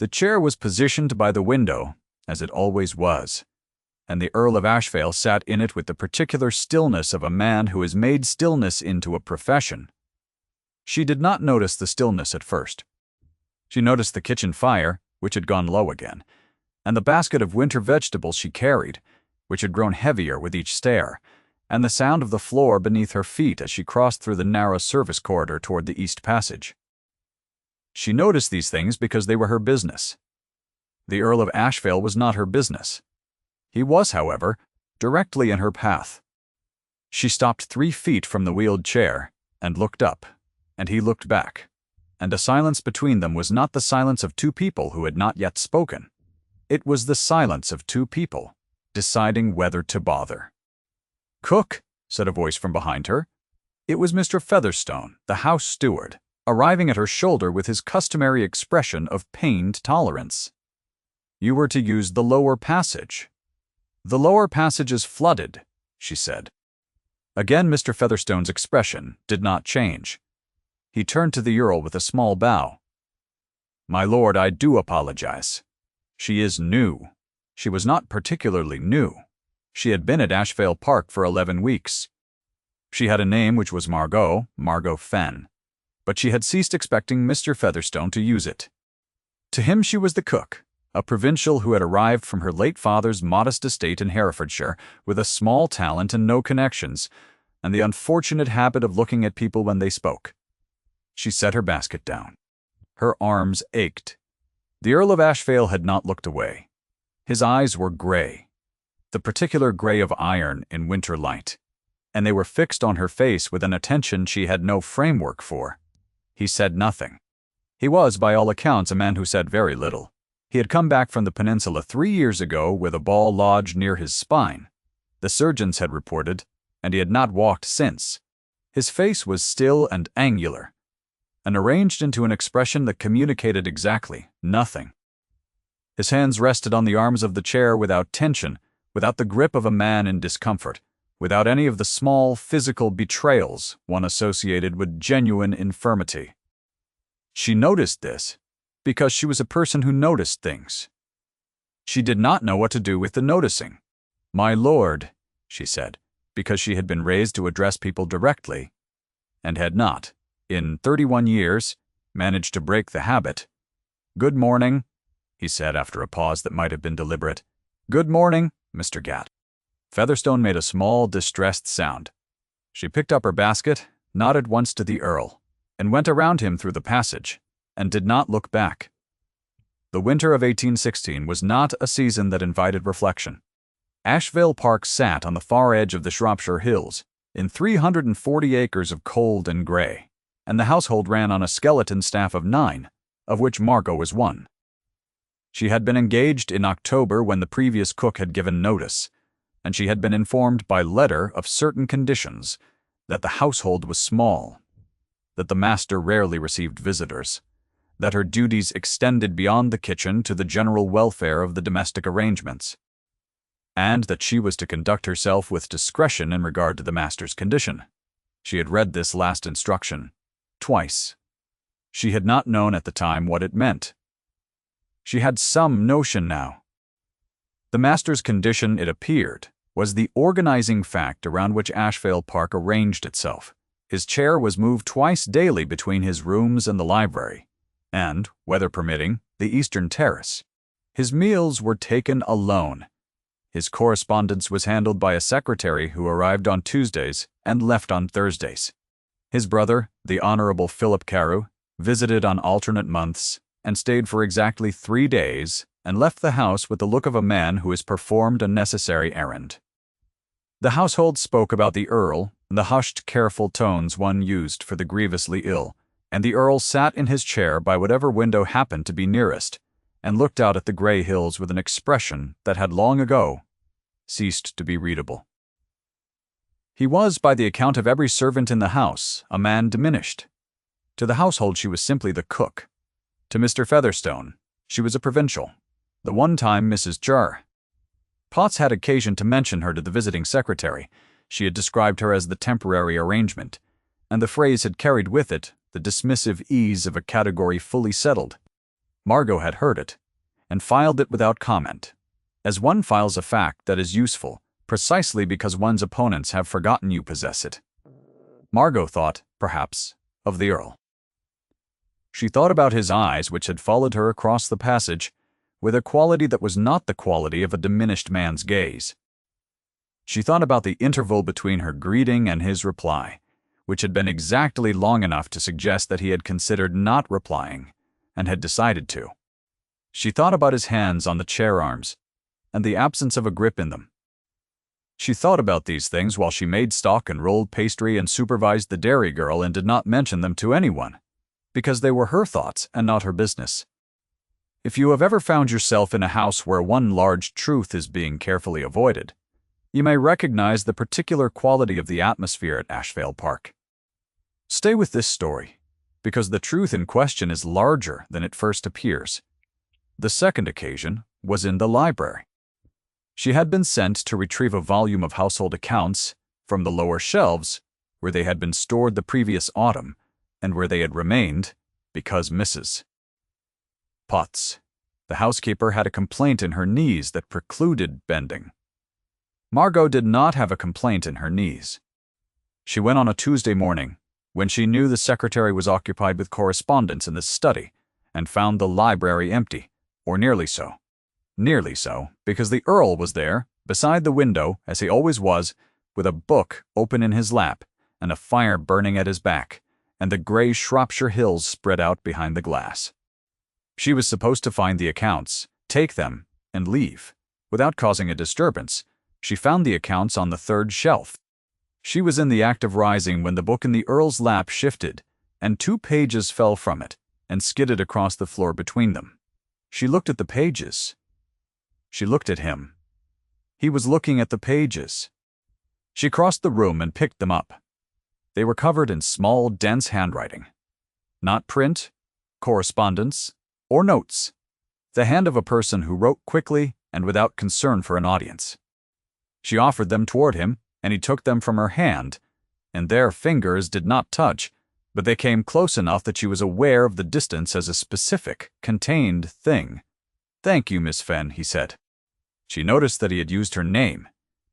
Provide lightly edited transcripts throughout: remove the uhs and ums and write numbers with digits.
The chair was positioned by the window, as it always was, and the Earl of Ashvale sat in it with the particular stillness of a man who has made stillness into a profession. She did not notice the stillness at first. She noticed the kitchen fire, which had gone low again, and the basket of winter vegetables she carried, which had grown heavier with each stair, and the sound of the floor beneath her feet as she crossed through the narrow service corridor toward the East Passage. She noticed these things because they were her business. The Earl of Ashvale was not her business. He was, however, directly in her path. She stopped 3 feet from the wheeled chair and looked up, and he looked back, and the silence between them was not the silence of two people who had not yet spoken. It was the silence of two people, deciding whether to bother. "Cook," said a voice from behind her. It was Mr. Featherstone, the house steward, arriving at her shoulder with his customary expression of pained tolerance. "You were to use the lower passage." "The lower passage is flooded," she said. Again Mr. Featherstone's expression did not change. He turned to the Earl with a small bow. "My lord, I do apologize. She is new." She was not particularly new. She had been at Ashvale Park for 11 weeks. She had a name which was Margot Fenn, but she had ceased expecting Mr. Featherstone to use it. To him she was the cook, a provincial who had arrived from her late father's modest estate in Herefordshire with a small talent and no connections, and the unfortunate habit of looking at people when they spoke. She set her basket down. Her arms ached. The Earl of Ashvale had not looked away. His eyes were gray, the particular gray of iron in winter light, and they were fixed on her face with an attention she had no framework for. He said nothing. He was, by all accounts, a man who said very little. He had come back from the peninsula 3 years ago with a ball lodged near his spine. The surgeons had reported, and he had not walked since. His face was still and angular, and arranged into an expression that communicated exactly nothing. His hands rested on the arms of the chair without tension, without the grip of a man in discomfort, without any of the small physical betrayals one associated with genuine infirmity. She noticed this because she was a person who noticed things. She did not know what to do with the noticing. "My lord," she said, because she had been raised to address people directly, and had not, in 31 years, managed to break the habit. "Good morning," he said after a pause that might have been deliberate. "Good morning, Mr. Gatt." Featherstone made a small, distressed sound. She picked up her basket, nodded once to the Earl, and went around him through the passage, and did not look back. The winter of 1816 was not a season that invited reflection. Ashvale Park sat on the far edge of the Shropshire Hills, in 340 acres of cold and grey, and the household ran on a skeleton staff of 9, of which Margot was one. She had been engaged in October when the previous cook had given notice, and she had been informed by letter of certain conditions, that the household was small, that the master rarely received visitors, that her duties extended beyond the kitchen to the general welfare of the domestic arrangements, and that she was to conduct herself with discretion in regard to the master's condition. She had read this last instruction twice. She had not known at the time what it meant. She had some notion now. The master's condition, it appeared, was the organizing fact around which Ashvale Park arranged itself. His chair was moved twice daily between his rooms and the library, and, weather permitting, the eastern terrace. His meals were taken alone. His correspondence was handled by a secretary who arrived on Tuesdays and left on Thursdays. His brother, the Honorable Philip Carew, visited on alternate months and stayed for exactly 3 days and left the house with the look of a man who has performed a necessary errand. The household spoke about the Earl in the hushed, careful tones one used for the grievously ill, and the Earl sat in his chair by whatever window happened to be nearest, and looked out at the grey hills with an expression that had long ago ceased to be readable. He was, by the account of every servant in the house, a man diminished. To the household she was simply the cook. To Mr. Featherstone she was a provincial, the one-time Mrs. Jar. Potts had occasion to mention her to the visiting secretary. She had described her as the temporary arrangement, and the phrase had carried with it the dismissive ease of a category fully settled. Margot had heard it, and filed it without comment, as one files a fact that is useful precisely because one's opponents have forgotten you possess it. Margot thought, perhaps, of the Earl. She thought about his eyes which had followed her across the passage with a quality that was not the quality of a diminished man's gaze. She thought about the interval between her greeting and his reply, which had been exactly long enough to suggest that he had considered not replying and had decided to. She thought about his hands on the chair arms and the absence of a grip in them. She thought about these things while she made stock and rolled pastry and supervised the dairy girl and did not mention them to anyone, because they were her thoughts and not her business. If you have ever found yourself in a house where one large truth is being carefully avoided, you may recognize the particular quality of the atmosphere at Ashvale Park. Stay with this story, because the truth in question is larger than it first appears. The second occasion was in the library. She had been sent to retrieve a volume of household accounts from the lower shelves where they had been stored the previous autumn and where they had remained because Mrs. Potts, the housekeeper, had a complaint in her knees that precluded bending. Margot did not have a complaint in her knees. She went on a Tuesday morning, when she knew the secretary was occupied with correspondence in the study, and found the library empty, or nearly so. Nearly so, because the Earl was there, beside the window, as he always was, with a book open in his lap, and a fire burning at his back, and the grey Shropshire hills spread out behind the glass. She was supposed to find the accounts, take them, and leave. Without causing a disturbance, she found the accounts on the third shelf. She was in the act of rising when the book in the Earl's lap shifted, and 2 pages fell from it, and skidded across the floor between them. She looked at the pages. She looked at him. He was looking at the pages. She crossed the room and picked them up. They were covered in small, dense handwriting. Not print, correspondence, or notes. The hand of a person who wrote quickly and without concern for an audience. She offered them toward him, and he took them from her hand, and their fingers did not touch, but they came close enough that she was aware of the distance as a specific, contained thing. "Thank you, Miss Fenn," he said. She noticed that he had used her name.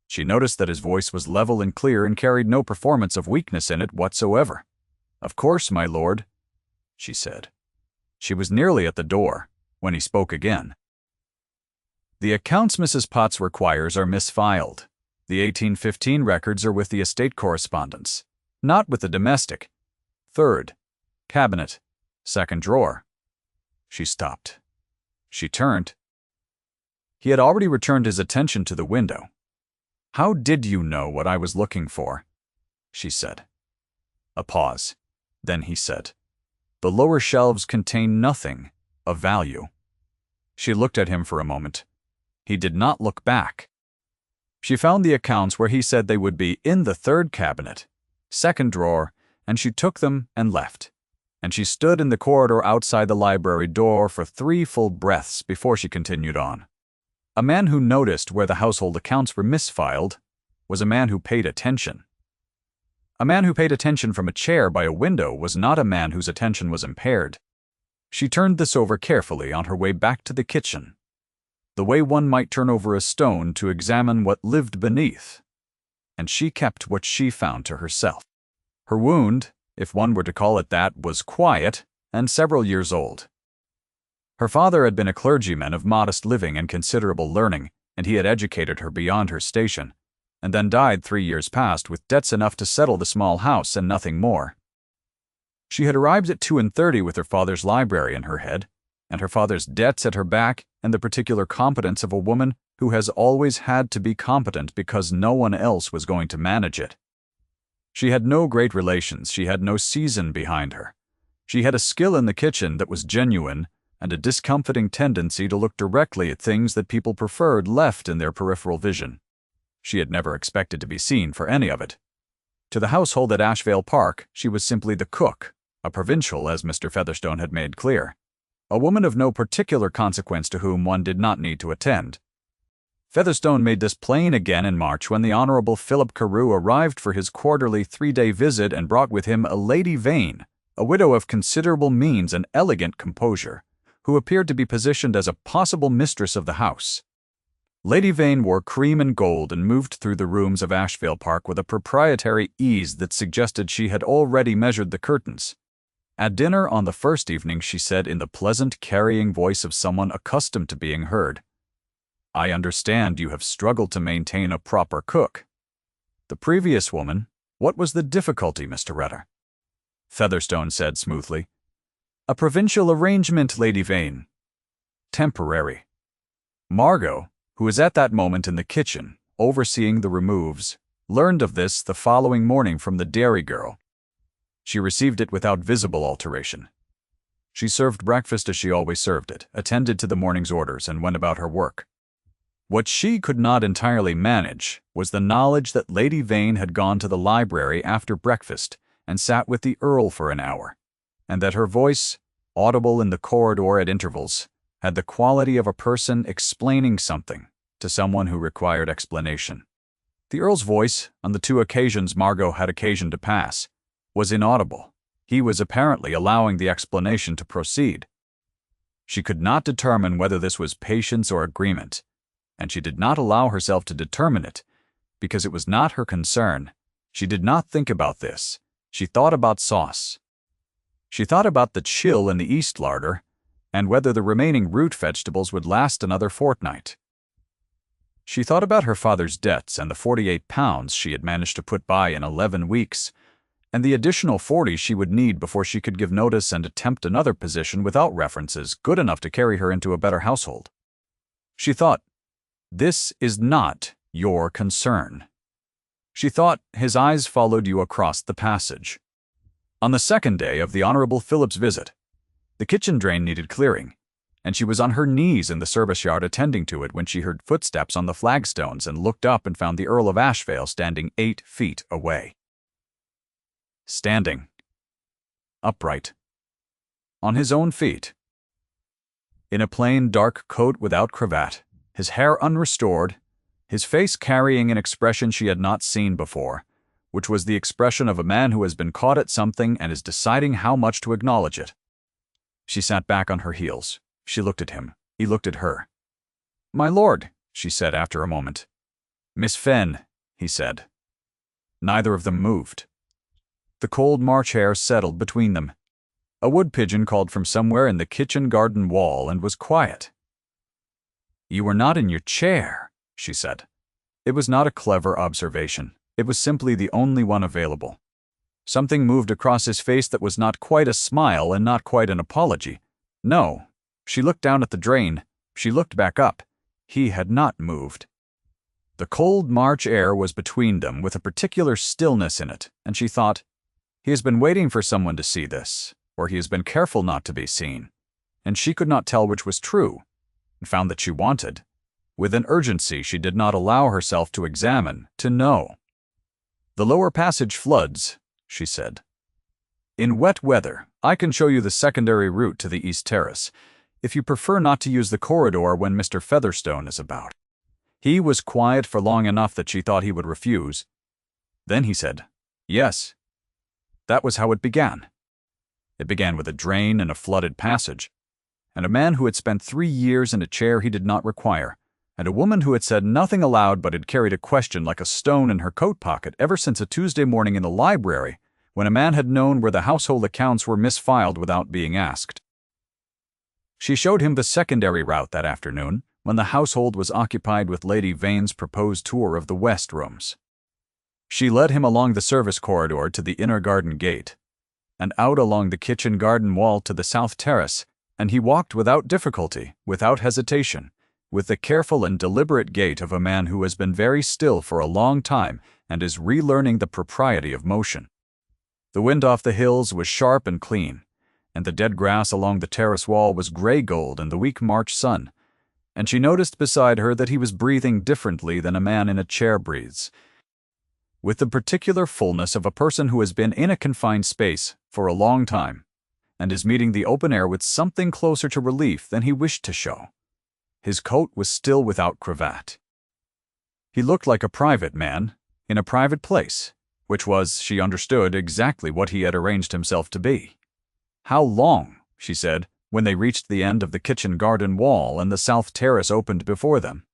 She noticed that his voice was level and clear and carried no performance of weakness in it whatsoever. "Of course, my lord," she said. She was nearly at the door when he spoke again. "The accounts Mrs. Potts requires are misfiled. The 1815 records are with the estate correspondence, not with the domestic. Third cabinet, second drawer." She stopped. She turned. He had already returned his attention to the window. "How did you know what I was looking for?" she said. A pause. Then he said, "The lower shelves contain nothing of value." She looked at him for a moment. He did not look back. She found the accounts where he said they would be in the third cabinet, second drawer, and she took them and left. And she stood in the corridor outside the library door for 3 full breaths before she continued on. A man who noticed where the household accounts were misfiled was a man who paid attention. A man who paid attention from a chair by a window was not a man whose attention was impaired. She turned this over carefully on her way back to the kitchen, the way one might turn over a stone to examine what lived beneath, and she kept what she found to herself. Her wound, if one were to call it that, was quiet and several years old. Her father had been a clergyman of modest living and considerable learning, and he had educated her beyond her station, and then died 3 years past with debts enough to settle the small house and nothing more. She had arrived at 32 with her father's library in her head, and her father's debts at her back, and the particular competence of a woman who has always had to be competent because no one else was going to manage it. She had no great relations, she had no season behind her. She had a skill in the kitchen that was genuine, and a discomfiting tendency to look directly at things that people preferred left in their peripheral vision. She had never expected to be seen for any of it. To the household at Ashvale Park, she was simply the cook, a provincial, as Mr. Featherstone had made clear, a woman of no particular consequence to whom one did not need to attend. Featherstone made this plain again in March when the Honourable Philip Carew arrived for his quarterly 3-day visit and brought with him a Lady Vane, a widow of considerable means and elegant composure, who appeared to be positioned as a possible mistress of the house. Lady Vane wore cream and gold and moved through the rooms of Ashvale Park with a proprietary ease that suggested she had already measured the curtains. At dinner on the first evening, she said in the pleasant, carrying voice of someone accustomed to being heard, "I understand you have struggled to maintain a proper cook." "The previous woman? What was the difficulty, Mr. Rutter?" Featherstone said smoothly. "A provincial arrangement, Lady Vane. Temporary." Margot, who was at that moment in the kitchen, overseeing the removes, learned of this the following morning from the dairy girl. She received it without visible alteration. She served breakfast as she always served it, attended to the morning's orders, and went about her work. What she could not entirely manage was the knowledge that Lady Vane had gone to the library after breakfast and sat with the Earl for an hour, and that her voice, audible in the corridor at intervals, had the quality of a person explaining something to someone who required explanation. The Earl's voice, on the 2 occasions Margot had occasion to pass, was inaudible. He was apparently allowing the explanation to proceed. She could not determine whether this was patience or agreement, and she did not allow herself to determine it, because it was not her concern. She did not think about this. She thought about sauce. She thought about the chill in the East larder, and whether the remaining root vegetables would last another fortnight. She thought about her father's debts and the £48 she had managed to put by in 11 weeks, and the additional 40 she would need before she could give notice and attempt another position without references good enough to carry her into a better household. She thought, "This is not your concern." She thought his eyes followed you across the passage. On the second day of the Honorable Philip's visit, the kitchen drain needed clearing, and she was on her knees in the service yard attending to it when she heard footsteps on the flagstones and looked up and found the Earl of Ashvale standing 8 feet away. Standing. Upright. On his own feet. In a plain dark coat without cravat, his hair unrestored, his face carrying an expression she had not seen before, which was the expression of a man who has been caught at something and is deciding how much to acknowledge it. She sat back on her heels. She looked at him. He looked at her. "My lord," she said after a moment. "Miss Fenn," he said. Neither of them moved. The cold March air settled between them. A wood pigeon called from somewhere in the kitchen garden wall and was quiet. "You were not in your chair," she said. It was not a clever observation. It was simply the only one available. Something moved across his face that was not quite a smile and not quite an apology. No. She looked down at the drain. She looked back up. He had not moved. The cold March air was between them with a particular stillness in it, and she thought, he has been waiting for someone to see this, or he has been careful not to be seen. And she could not tell which was true, and found that she wanted. With an urgency she did not allow herself to examine, to know. "The lower passage floods," she said. "In wet weather, I can show you the secondary route to the East Terrace, if you prefer not to use the corridor when Mr. Featherstone is about." He was quiet for long enough that she thought he would refuse. Then he said, "Yes." That was how it began. It began with a drain and a flooded passage, and a man who had spent 3 years in a chair he did not require, and a woman who had said nothing aloud but had carried a question like a stone in her coat pocket ever since a Tuesday morning in the library, when a man had known where the household accounts were misfiled without being asked. She showed him the secondary route that afternoon, when the household was occupied with Lady Vane's proposed tour of the West Rooms. She led him along the service corridor to the inner garden gate, and out along the kitchen garden wall to the South Terrace, and he walked without difficulty, without hesitation, with the careful and deliberate gait of a man who has been very still for a long time and is relearning the propriety of motion. The wind off the hills was sharp and clean, and the dead grass along the terrace wall was gray gold in the weak March sun, and she noticed beside her that he was breathing differently than a man in a chair breathes, with the particular fullness of a person who has been in a confined space for a long time, and is meeting the open air with something closer to relief than he wished to show. His coat was still without cravat. He looked like a private man, in a private place, which was, she understood, exactly what he had arranged himself to be. "How long," she said, when they reached the end of the kitchen garden wall and the south terrace opened before them.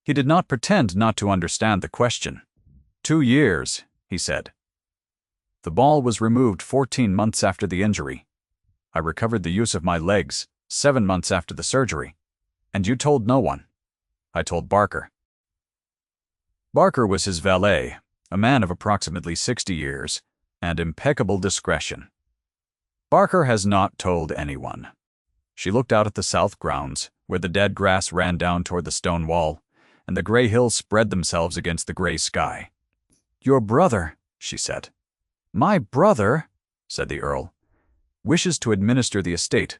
He did not pretend not to understand the question. 2 years, he said. The ball was removed 14 months after the injury. I recovered the use of my legs 7 months after the surgery. And you told no one. I told Barker. Barker was his valet, a man of approximately 60 years, and impeccable discretion. Barker has not told anyone. She looked out at the south grounds, where the dead grass ran down toward the stone wall, and the gray hills spread themselves against the gray sky. "Your brother," she said. "My brother," said the Earl, "wishes to administer the estate.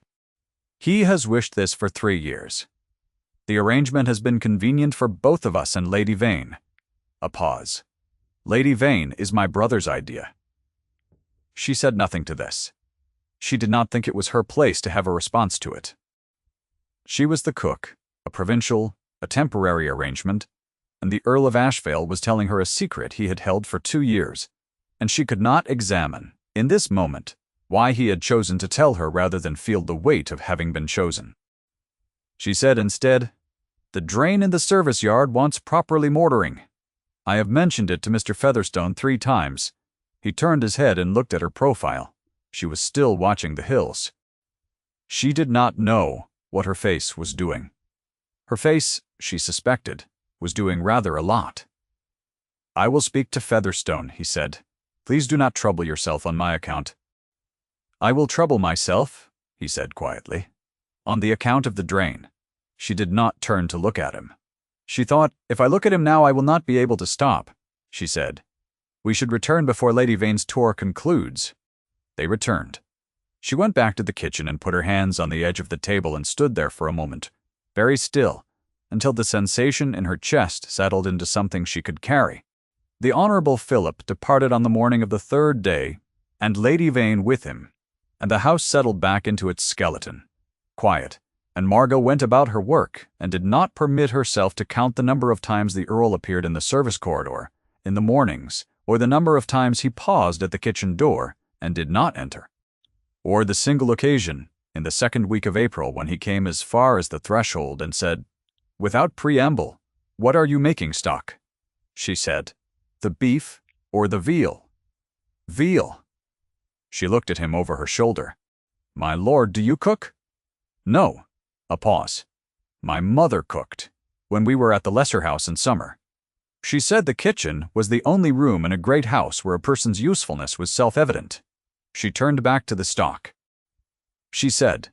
He has wished this for 3 years. The arrangement has been convenient for both of us and Lady Vane." A pause. "Lady Vane is my brother's idea." She said nothing to this. She did not think it was her place to have a response to it. She was the cook, a provincial, a temporary arrangement, and the Earl of Ashvale was telling her a secret he had held for 2 years, and she could not examine, in this moment, why he had chosen to tell her rather than feel the weight of having been chosen. She said instead, "The drain in the service yard wants properly mortaring. I have mentioned it to Mr. Featherstone 3 times. He turned his head and looked at her profile. She was still watching the hills. She did not know what her face was doing. Her face, she suspected, was doing rather a lot. "I will speak to Featherstone," he said. "Please do not trouble yourself on my account." "I will trouble myself," he said quietly, "on the account of the drain." She did not turn to look at him. She thought, "If I look at him now I will not be able to stop," she said. "We should return before Lady Vane's tour concludes." They returned. She went back to the kitchen and put her hands on the edge of the table and stood there for a moment, very still, until the sensation in her chest settled into something she could carry. The Honorable Philip departed on the morning of the 3rd day, and Lady Vane with him, and the house settled back into its skeleton, quiet, and Margot went about her work and did not permit herself to count the number of times the Earl appeared in the service corridor, in the mornings, or the number of times he paused at the kitchen door and did not enter, or the single occasion, in the 2nd week of April, when he came as far as the threshold and said, without preamble, "What are you making, Stock?" She said, "The beef or the veal?" "Veal." She looked at him over her shoulder. "My lord, do you cook?" "No." A pause. "My mother cooked, when we were at the Lesser House in summer. She said the kitchen was the only room in a great house where a person's usefulness was self-evident." She turned back to the Stock. She said,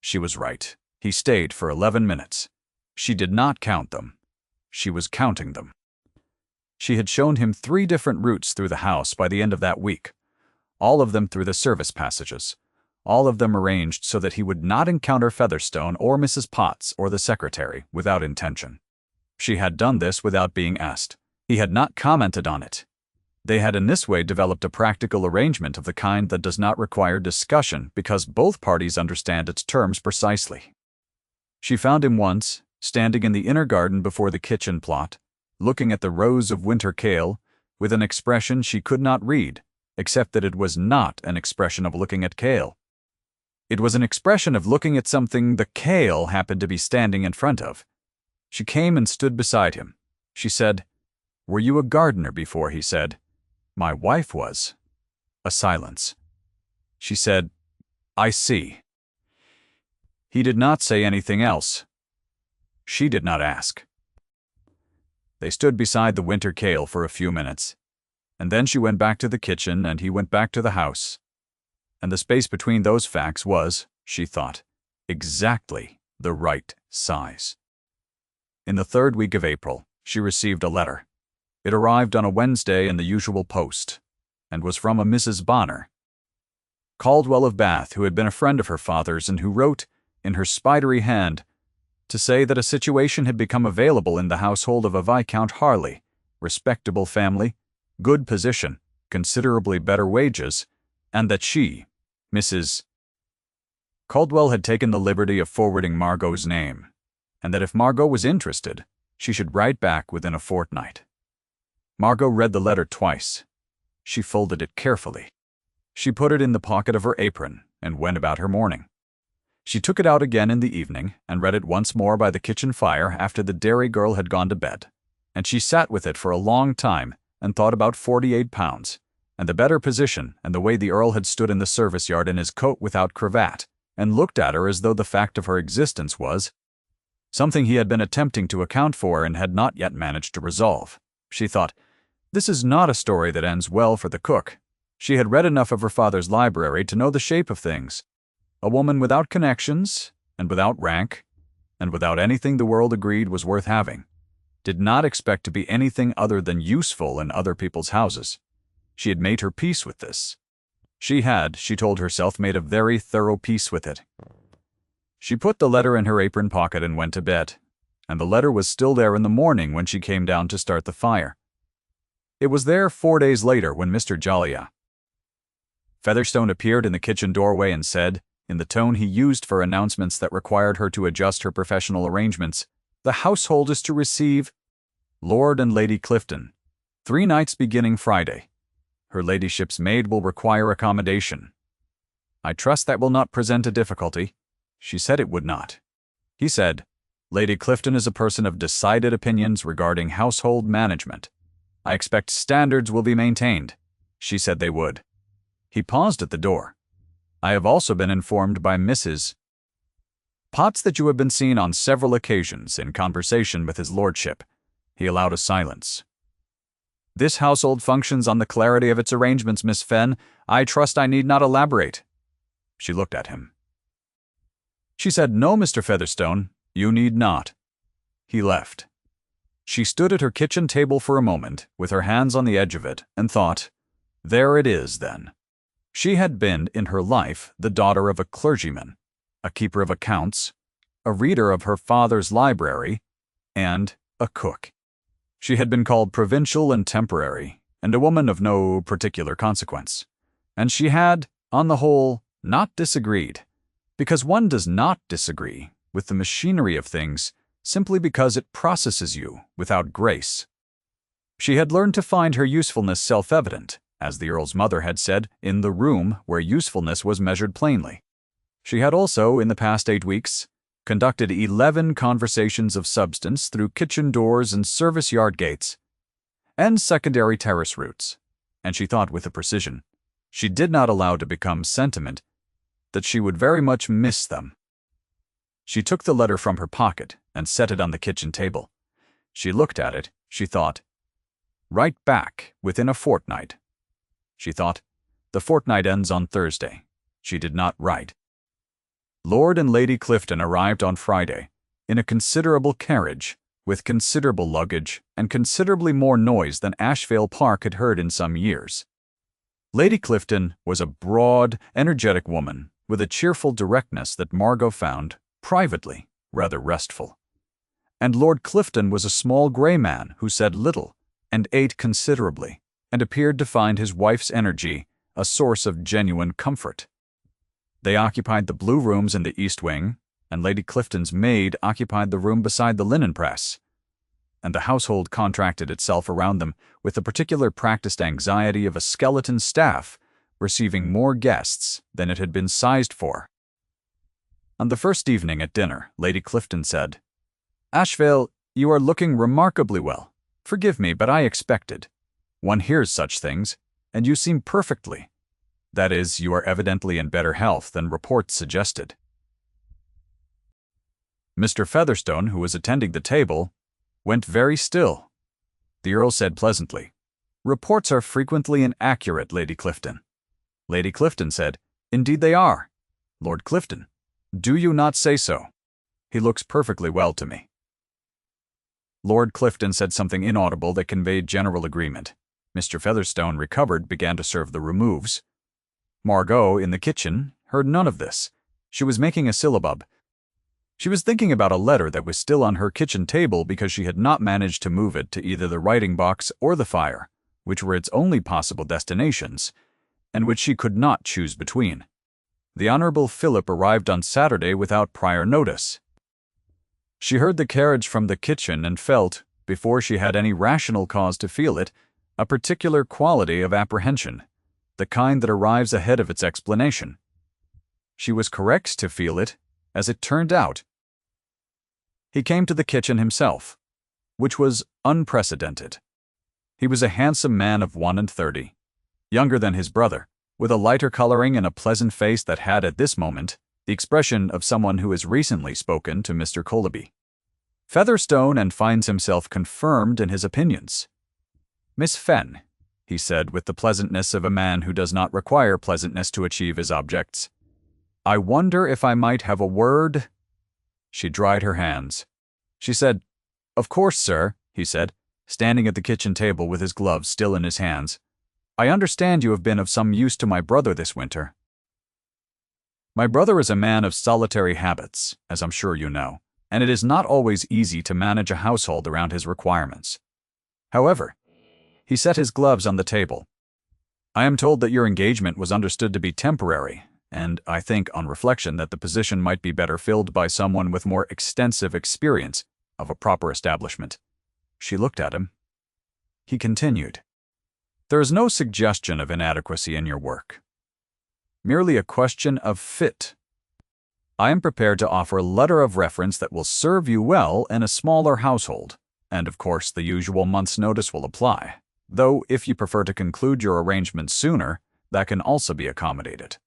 she was right. He stayed for 11 minutes. She did not count them. She was counting them. She had shown him 3 different routes through the house by the end of that week, all of them through the service passages, all of them arranged so that he would not encounter Featherstone or Mrs. Potts or the secretary without intention. She had done this without being asked. He had not commented on it. They had in this way developed a practical arrangement of the kind that does not require discussion because both parties understand its terms precisely. She found him once, standing in the inner garden before the kitchen plot, looking at the rows of winter kale, with an expression she could not read, except that it was not an expression of looking at kale. It was an expression of looking at something the kale happened to be standing in front of. She came and stood beside him. She said, "Were you a gardener before?" He said, "My wife was." A silence. She said, "I see." He did not say anything else. She did not ask. They stood beside the winter kale for a few minutes, and then she went back to the kitchen and he went back to the house. And the space between those facts was, she thought, exactly the right size. In the 3rd week of April, she received a letter. It arrived on a Wednesday in the usual post, and was from a Mrs. Bonner, Caldwell of Bath, who had been a friend of her father's and who wrote, in her spidery hand, to say that a situation had become available in the household of a Viscount Harley, respectable family, good position, considerably better wages, and that she, Mrs. Caldwell, had taken the liberty of forwarding Margot's name, and that if Margot was interested, she should write back within a fortnight. Margot read the letter twice. She folded it carefully. She put it in the pocket of her apron and went about her morning. She took it out again in the evening and read it once more by the kitchen fire after the dairy girl had gone to bed. And she sat with it for a long time and thought about 48 pounds, and the better position and the way the Earl had stood in the service yard in his coat without cravat, and looked at her as though the fact of her existence was something he had been attempting to account for and had not yet managed to resolve. She thought, this is not a story that ends well for the cook. She had read enough of her father's library to know the shape of things. A woman without connections, and without rank, and without anything the world agreed was worth having, did not expect to be anything other than useful in other people's houses. She had made her peace with this. She had, she told herself, made a very thorough peace with it. She put the letter in her apron pocket and went to bed, and the letter was still there in the morning when she came down to start the fire. It was there 4 days later when Mr. Jollia Featherstone appeared in the kitchen doorway and said, in the tone he used for announcements that required her to adjust her professional arrangements, "The household is to receive Lord and Lady Clifton, 3 nights beginning Friday. Her ladyship's maid will require accommodation. I trust that will not present a difficulty." She said it would not. He said, "Lady Clifton is a person of decided opinions regarding household management. I expect standards will be maintained." She said they would. He paused at the door. "I have also been informed by Mrs. Potts that you have been seen on several occasions in conversation with his lordship." He allowed a silence. "This household functions on the clarity of its arrangements, Miss Fenn. I trust I need not elaborate." She looked at him. She said, "No, Mr. Featherstone, you need not." He left. She stood at her kitchen table for a moment, with her hands on the edge of it, and thought, there it is, then. She had been, in her life, the daughter of a clergyman, a keeper of accounts, a reader of her father's library, and a cook. She had been called provincial and temporary, and a woman of no particular consequence. And she had, on the whole, not disagreed, because one does not disagree with the machinery of things simply because it processes you without grace. She had learned to find her usefulness self-evident, as the Earl's mother had said, in the room where usefulness was measured plainly. She had also, in the past 8 weeks, conducted 11 conversations of substance through kitchen doors and service yard gates, and secondary terrace routes, and she thought with a precision she did not allow to become sentiment that she would very much miss them. She took the letter from her pocket and set it on the kitchen table. She looked at it, she thought, "Write back within a fortnight." She thought, "The fortnight ends on Thursday." She did not write. Lord and Lady Clifton arrived on Friday, in a considerable carriage, with considerable luggage and considerably more noise than Ashvale Park had heard in some years. Lady Clifton was a broad, energetic woman, with a cheerful directness that Margot found, privately, rather restful. And Lord Clifton was a small grey man who said little, and ate considerably, and appeared to find his wife's energy a source of genuine comfort. They occupied the blue rooms in the east wing, and Lady Clifton's maid occupied the room beside the linen press. And the household contracted itself around them with the particular practiced anxiety of a skeleton staff receiving more guests than it had been sized for. On the first evening at dinner, Lady Clifton said, "Ashvale, you are looking remarkably well. Forgive me, but I expected. One hears such things, and you seem perfectly. That is, you are evidently in better health than reports suggested." Mr. Featherstone, who was attending the table, went very still. The Earl said pleasantly, "Reports are frequently inaccurate, Lady Clifton." Lady Clifton said, "Indeed they are." Lord Clifton, "Do you not say so? He looks perfectly well to me." Lord Clifton said something inaudible that conveyed general agreement. Mr. Featherstone, recovered, began to serve the removes. Margot, in the kitchen, heard none of this. She was making a syllabub. She was thinking about a letter that was still on her kitchen table because she had not managed to move it to either the writing box or the fire, which were its only possible destinations, and which she could not choose between. The Honourable Philip arrived on Saturday without prior notice. She heard the carriage from the kitchen and felt, before she had any rational cause to feel it, a particular quality of apprehension, the kind that arrives ahead of its explanation. She was correct to feel it, As it turned out, he came to the kitchen himself, which was unprecedented. He was a handsome man of 31, younger than his brother, with a lighter coloring and a pleasant face that had at this moment the expression of someone who has recently spoken to Mr. Colby. Featherstone and finds himself confirmed in his opinions. "Miss Fenn," he said with the pleasantness of a man who does not require pleasantness to achieve his objects, "I wonder if I might have a word?" She dried her hands. She said, "Of course, sir," he said, standing at the kitchen table with his gloves still in his hands. "I understand you have been of some use to my brother this winter." My brother is a man of solitary habits, as I'm sure you know, and it is not always easy to manage a household around his requirements. However, he set his gloves on the table. "I am told that your engagement was understood to be temporary, and I think, on reflection, that the position might be better filled by someone with more extensive experience of a proper establishment." She looked at him. He continued, "There is no suggestion of inadequacy in your work. Merely a question of fit. I am prepared to offer a letter of reference that will serve you well in a smaller household, and of course the usual month's notice will apply, though if you prefer to conclude your arrangements sooner, that can also be accommodated."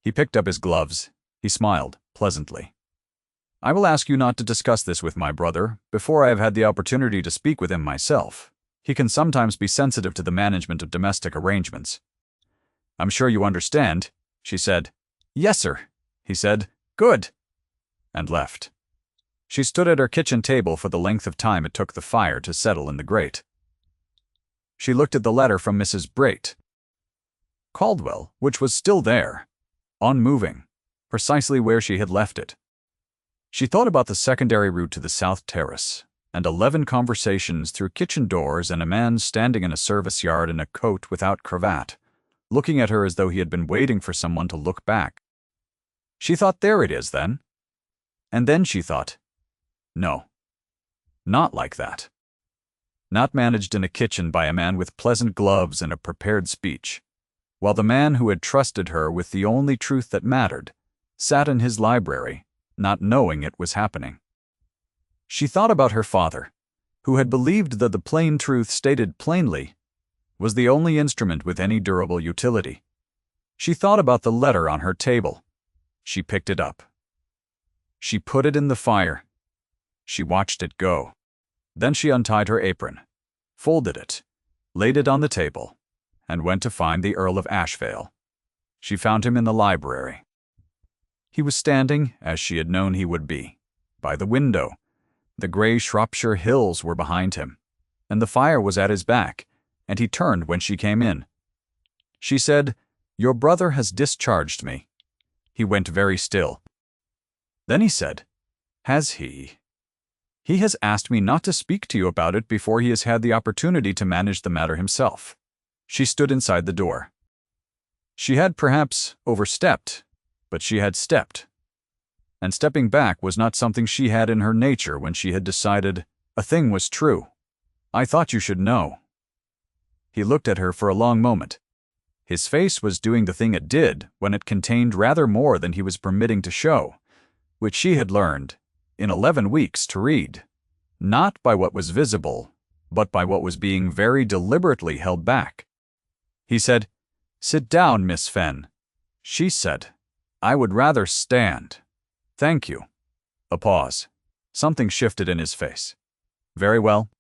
He picked up his gloves. He smiled pleasantly. "I will ask you not to discuss this with my brother before I have had the opportunity to speak with him myself. He can sometimes be sensitive to the management of domestic arrangements." "I'm sure you understand," she said. "Yes, sir," he said. "Good," and left. She stood at her kitchen table for the length of time it took the fire to settle in the grate. She looked at the letter from Mrs. Brate. Caldwell, which was still there, unmoving, precisely where she had left it. She thought about the secondary route to the South Terrace, and 11 conversations through kitchen doors and a man standing in a service yard in a coat without cravat, looking at her as though he had been waiting for someone to look back. She thought, there it is, then. And then she thought, no, not like that. Not managed in a kitchen by a man with pleasant gloves and a prepared speech, while the man who had trusted her with the only truth that mattered sat in his library, not knowing it was happening. She thought about her father, who had believed that the plain truth stated plainly was the only instrument with any durable utility. She thought about the letter on her table. She picked it up. She put it in the fire. She watched it go. Then she untied her apron, folded it, laid it on the table, and went to find the Earl of Ashvale. She found him in the library. He was standing, as she had known he would be, by the window. The grey Shropshire hills were behind him, and the fire was at his back, and he turned when she came in. She said, "Your brother has discharged me." He went very still. Then he said, "Has he? He has asked me not to speak to you about it before he has had the opportunity to manage the matter himself." She stood inside the door. She had perhaps overstepped, but she had stepped. And stepping back was not something she had in her nature when she had decided a thing was true. "I thought you should know." He looked at her for a long moment. His face was doing the thing it did when it contained rather more than he was permitting to show, which she had learned, in 11 weeks, to read, not by what was visible, but by what was being very deliberately held back. He said, "Sit down, Miss Fenn." She said, "I would rather stand. Thank you." A pause. Something shifted in his face. "Very well.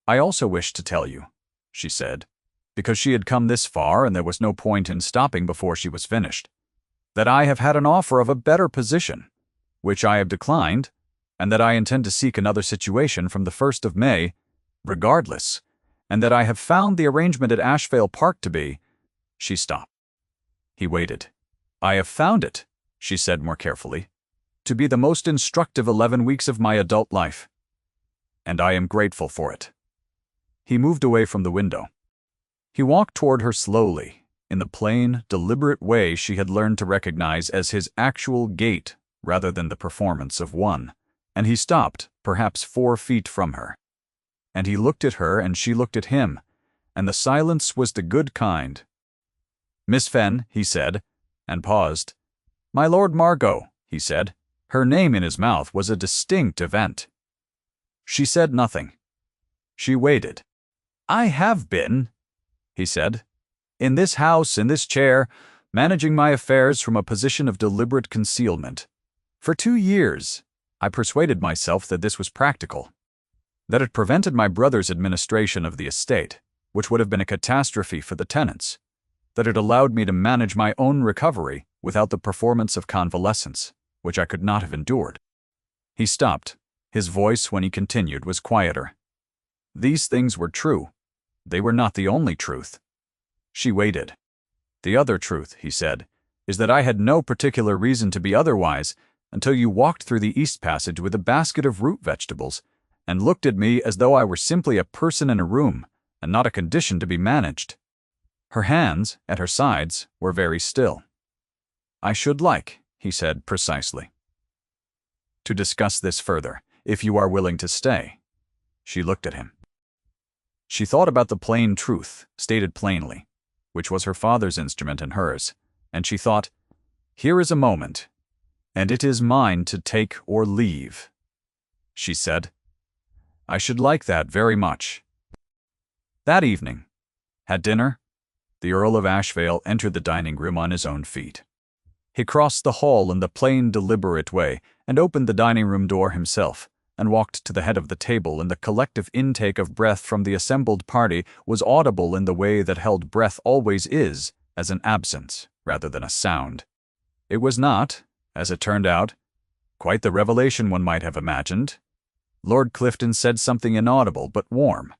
I also wish to tell you," she said, because she had come this far and there was no point in stopping before she was finished, "that I have had an offer of a better position, which I have declined, and that I intend to seek another situation from the 1st of May, regardless, and that I have found the arrangement at Ashvale Park to be—" She stopped. He waited. "I have found it," she said more carefully, "to be the most instructive 11 weeks of my adult life. And I am grateful for it." He moved away from the window. He walked toward her slowly, in the plain, deliberate way she had learned to recognize as his actual gait rather than the performance of one, and he stopped, perhaps 4 feet from her. And he looked at her and she looked at him, and the silence was the good kind. "Miss Fenn," he said, and paused. "My Lord Margot," he said. Her name in his mouth was a distinct event. She said nothing. She waited. I have been, he said, in this house, in this chair, managing my affairs from a position of deliberate concealment. For 2 years, I persuaded myself that this was practical, that it prevented my brother's administration of the estate, which would have been a catastrophe for the tenants, that it allowed me to manage my own recovery without the performance of convalescence, which I could not have endured. He stopped. His voice, when he continued, was quieter. These things were true. They were not the only truth. She waited. The other truth, he said, is that I had no particular reason to be otherwise until you walked through the East Passage with a basket of root vegetables and looked at me as though I were simply a person in a room and not a condition to be managed. Her hands, at her sides, were very still. I should like, he said precisely, to discuss this further, if you are willing to stay. She looked at him. She thought about the plain truth, stated plainly, which was her father's instrument and hers, and she thought, here is a moment, and it is mine to take or leave. She said, I should like that very much. That evening, at dinner, the Earl of Ashvale entered the dining room on his own feet. He crossed the hall in the plain, deliberate way and opened the dining room door himself, and walked to the head of the table, and the collective intake of breath from the assembled party was audible in the way that held breath always is, as an absence rather than a sound. It was not, as it turned out, quite the revelation one might have imagined. Lord Clifton said something inaudible but warm.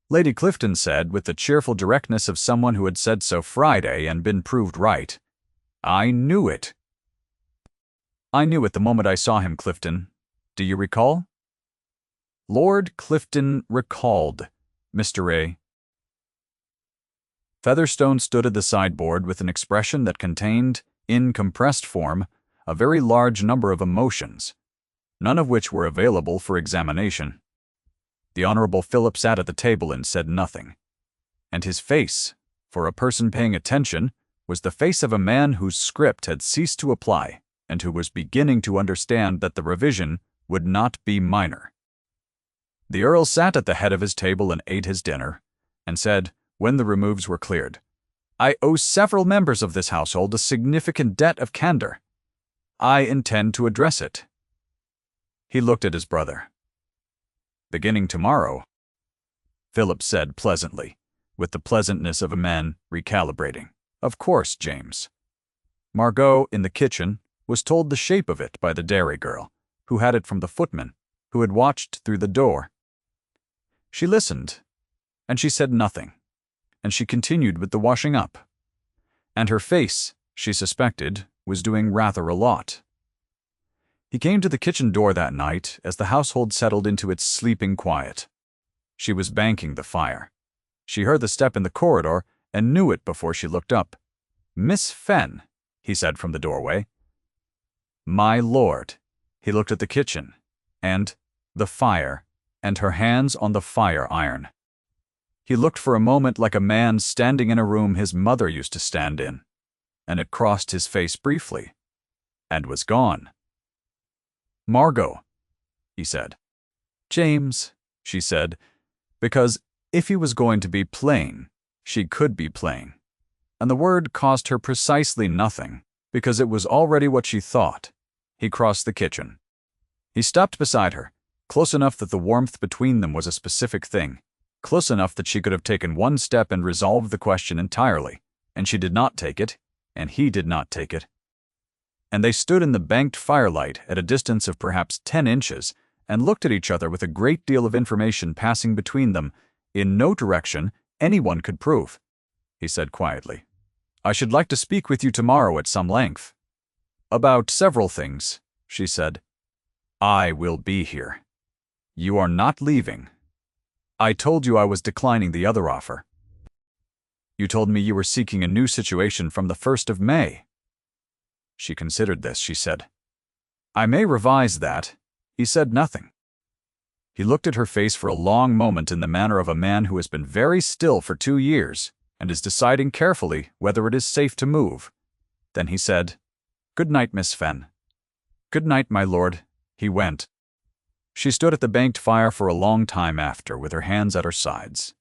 Lady Clifton said, with the cheerful directness of someone who had said so Friday and been proved right, I knew it. I knew it the moment I saw him, Clifton. Do you recall? Lord Clifton recalled, Mr. A. Featherstone stood at the sideboard with an expression that contained, in compressed form, a very large number of emotions, none of which were available for examination. The Honorable Philip sat at the table and said nothing, and his face, for a person paying attention, was the face of a man whose script had ceased to apply and who was beginning to understand that the revision would not be minor. The Earl sat at the head of his table and ate his dinner, and said, when the removes were cleared, I owe several members of this household a significant debt of candor. I intend to address it. He looked at his brother. Beginning tomorrow, Philip said pleasantly, with the pleasantness of a man recalibrating. Of course, James. Margot, in the kitchen, was told the shape of it by the dairy girl, who had it from the footman, who had watched through the door. She listened, and she said nothing, and she continued with the washing up. And her face, she suspected, was doing rather a lot. He came to the kitchen door that night as the household settled into its sleeping quiet. She was banking the fire. She heard the step in the corridor and knew it before she looked up. Miss Fenn, he said from the doorway. My lord. He looked at the kitchen, and the fire, and her hands on the fire iron. He looked for a moment like a man standing in a room his mother used to stand in, and it crossed his face briefly, and was gone. Margot, he said. James, she said, because if he was going to be plain, she could be plain. And the word cost her precisely nothing, because it was already what she thought. He crossed the kitchen. He stopped beside her, close enough that the warmth between them was a specific thing, close enough that she could have taken one step and resolved the question entirely, and she did not take it, and he did not take it. And they stood in the banked firelight at a distance of perhaps 10 inches and looked at each other with a great deal of information passing between them, in no direction anyone could prove. He said quietly, I should like to speak with you tomorrow at some length. About several things, she said. I will be here. You are not leaving. I told you I was declining the other offer. You told me you were seeking a new situation from the 1st of May. She considered this, she said. I may revise that. He said nothing. He looked at her face for a long moment in the manner of a man who has been very still for 2 years and is deciding carefully whether it is safe to move. Then he said, Good night, Miss Fenn. "Good night, my lord." He went. She stood at the banked fire for a long time after, with her hands at her sides,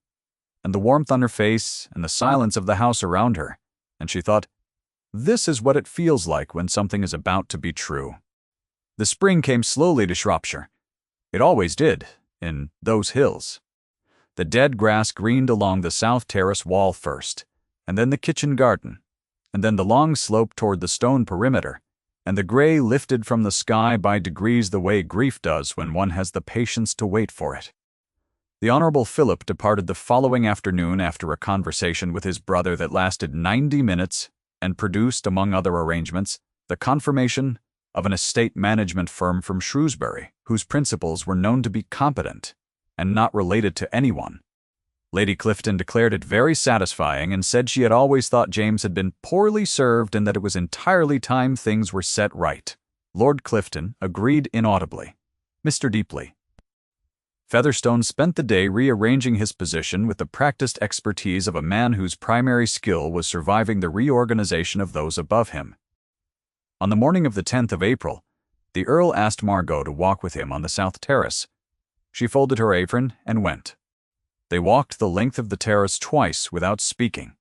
and the warmth on her face, and the silence of the house around her, and she thought, this is what it feels like when something is about to be true. The spring came slowly to Shropshire. It always did, in those hills. The dead grass greened along the south terrace wall first, and then the kitchen garden, and then the long slope toward the stone perimeter, and the gray lifted from the sky by degrees the way grief does when one has the patience to wait for it. The Honorable Philip departed the following afternoon after a conversation with his brother that lasted 90 minutes and produced, among other arrangements, the confirmation of an estate management firm from Shrewsbury, whose principals were known to be competent and not related to anyone. Lady Clifton declared it very satisfying and said she had always thought James had been poorly served and that it was entirely time things were set right. Lord Clifton agreed inaudibly. Mr. Deeply. Featherstone spent the day rearranging his position with the practiced expertise of a man whose primary skill was surviving the reorganization of those above him. On the morning of the 10th of April, the Earl asked Margot to walk with him on the south terrace. She folded her apron and went. They walked the length of the terrace twice without speaking.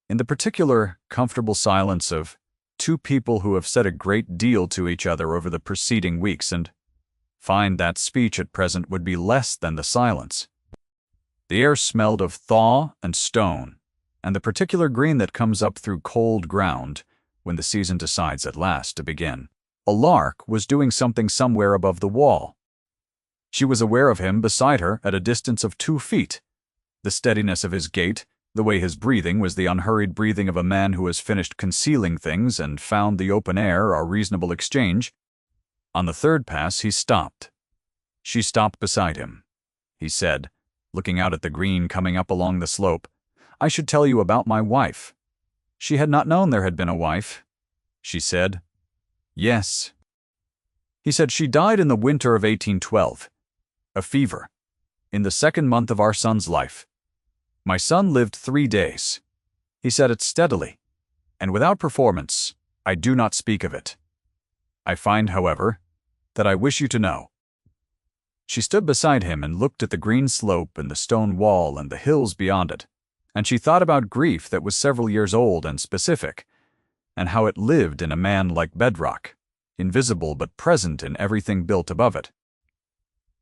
In the particular, comfortable silence of two people who have said a great deal to each other over the preceding weeks and find that speech at present would be less than the silence. The air smelled of thaw and stone, and the particular green that comes up through cold ground when the season decides at last to begin. A lark was doing something somewhere above the wall. She was aware of him beside her at a distance of 2 feet. The steadiness of his gait, the way his breathing was the unhurried breathing of a man who has finished concealing things and found the open air a reasonable exchange. On the third pass he stopped. She stopped beside him. He said, looking out at the green coming up along the slope, "I should tell you about my wife." She had not known there had been a wife. She said, "Yes." He said, "She died in the winter of 1812. A fever. In the 2nd month of our son's life. My son lived 3 days." He said it steadily, and without performance. "I do not speak of it. I find, however, that I wish you to know." She stood beside him and looked at the green slope and the stone wall and the hills beyond it, and she thought about grief that was several years old and specific, and how it lived in a man like bedrock, invisible but present in everything built above it.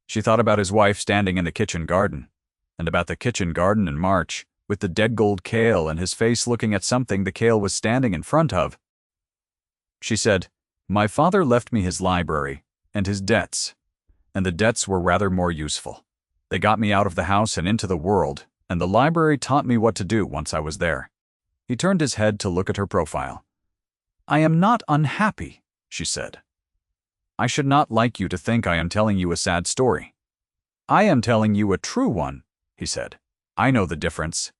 She thought about his wife standing in the kitchen garden, and about the kitchen garden in March, with the dead gold kale and his face looking at something the kale was standing in front of. She said, "My father left me his library and his debts, and the debts were rather more useful. They got me out of the house and into the world, and the library taught me what to do once I was there." He turned his head to look at her profile. "I am not unhappy," she said. "I should not like you to think I am telling you a sad story." "I am telling you a true one," he said. "I know the difference."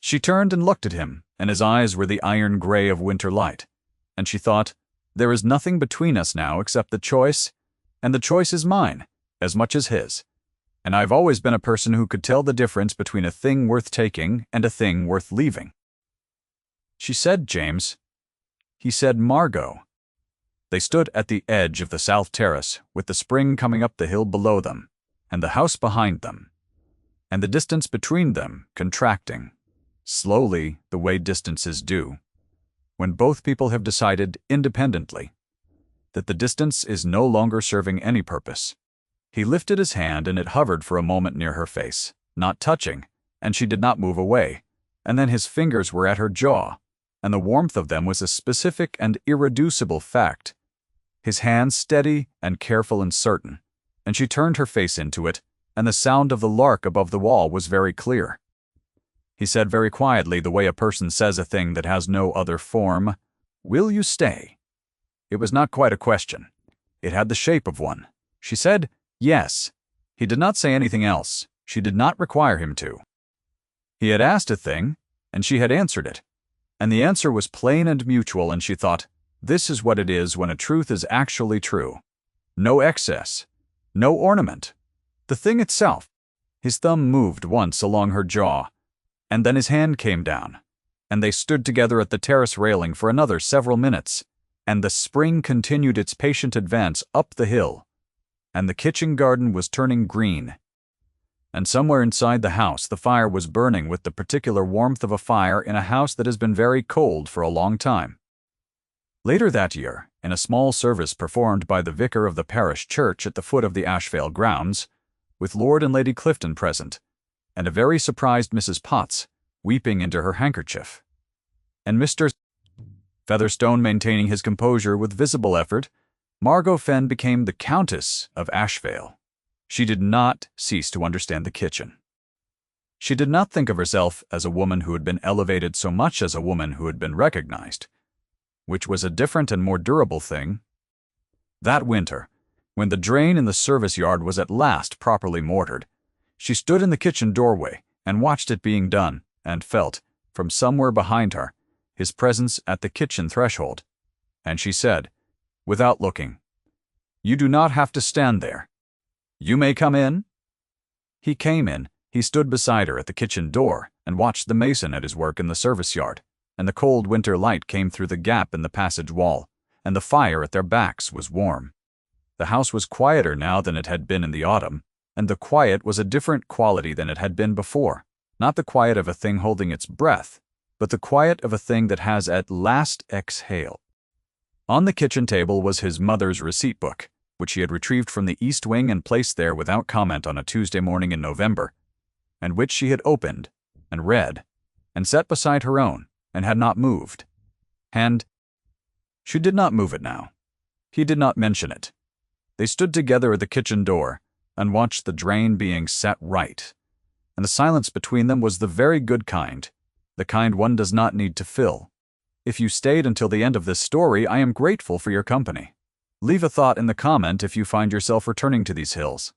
She turned and looked at him, and his eyes were the iron gray of winter light, and she thought, there is nothing between us now except the choice, and the choice is mine, as much as his. And I've always been a person who could tell the difference between a thing worth taking and a thing worth leaving. She said, "James." He said, "Margot." They stood at the edge of the south terrace, with the spring coming up the hill below them, and the house behind them, and the distance between them contracting, slowly the way distances do, when both people have decided independently that the distance is no longer serving any purpose. He lifted his hand and it hovered for a moment near her face, not touching, and she did not move away, and then his fingers were at her jaw, and the warmth of them was a specific and irreducible fact. His hand steady and careful and certain, and she turned her face into it, and the sound of the lark above the wall was very clear. He said very quietly, the way a person says a thing that has no other form, "Will you stay?" It was not quite a question. It had the shape of one. She said, "Yes." He did not say anything else. She did not require him to. He had asked a thing, and she had answered it. And the answer was plain and mutual, and she thought, this is what it is when a truth is actually true. No excess. No ornament. The thing itself. His thumb moved once along her jaw, and then his hand came down, and they stood together at the terrace railing for another several minutes, and the spring continued its patient advance up the hill, and the kitchen garden was turning green. And somewhere inside the house the fire was burning with the particular warmth of a fire in a house that has been very cold for a long time. Later that year, in a small service performed by the vicar of the parish church at the foot of the Ashvale grounds, with Lord and Lady Clifton present, and a very surprised Mrs. Potts, weeping into her handkerchief, and Mr. Featherstone maintaining his composure with visible effort, Margot Fenn became the Countess of Ashvale. She did not cease to understand the kitchen. She did not think of herself as a woman who had been elevated so much as a woman who had been recognized, which was a different and more durable thing. That winter, when the drain in the service yard was at last properly mortared, she stood in the kitchen doorway and watched it being done, and felt, from somewhere behind her, his presence at the kitchen threshold, and she said, without looking, "You do not have to stand there. You may come in." He came in. He stood beside her at the kitchen door and watched the mason at his work in the service yard, and the cold winter light came through the gap in the passage wall, and the fire at their backs was warm. The house was quieter now than it had been in the autumn, and the quiet was a different quality than it had been before, not the quiet of a thing holding its breath, but the quiet of a thing that has at last exhaled. On the kitchen table was his mother's receipt book, which he had retrieved from the east wing and placed there without comment on a Tuesday morning in November, and which she had opened, and read, and set beside her own, and had not moved. And she did not move it now. He did not mention it. They stood together at the kitchen door, and watched the drain being set right, and the silence between them was the very good kind, the kind one does not need to fill. If you stayed until the end of this story, I am grateful for your company. Leave a thought in the comment if you find yourself returning to these hills.